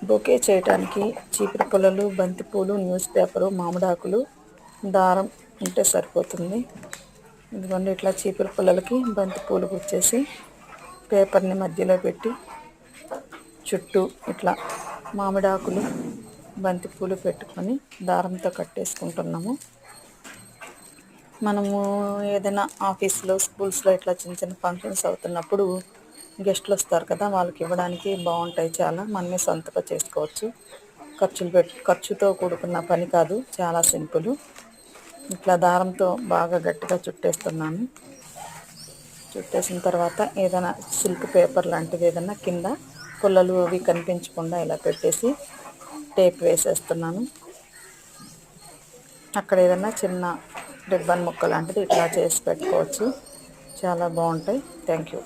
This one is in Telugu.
బొకే చేయడానికి చీపురు పుల్లలు, బంతిపూలు, న్యూస్ పేపరు, మామిడాకులు, దారం ఉంటే సరిపోతుంది. ఇదిగోండి ఇట్లా చీపురు పుల్లలకి బంతిపూలు గుచ్చేసి పేపర్ని మధ్యలో పెట్టి చుట్టూ ఇట్లా మామిడాకులు, బంతిపూలు పెట్టుకొని దారంతో కట్టేసుకుంటున్నాము. మనము ఏదైనా ఆఫీస్లో, స్కూల్స్లో ఇట్లా చిన్న చిన్న ఫంక్షన్స్ అవుతున్నప్పుడు గెస్ట్లు వస్తారు కదా, వాళ్ళకి ఇవ్వడానికి బాగుంటాయి. చాలా మనమే సొంతగా చేసుకోవచ్చు. ఖర్చుతో కూడుకున్న పని కాదు, చాలా సింపుల్. ఇట్లా దారంతో బాగా గట్టిగా చుట్టేస్తున్నాను. చుట్టేసిన తర్వాత ఏదైనా సిల్క్ పేపర్ లాంటిది ఏదైనా కింద పుల్లలు అవి కనిపించకుండా ఇలా పెట్టేసి టేప్ వేసేస్తున్నాను. అక్కడ ఏదైనా చిన్న రిబ్బన్ ముక్క లాంటిది ఇట్లా చేసి పెట్టుకోవచ్చు. చాలా బాగుంటాయి. Thank you.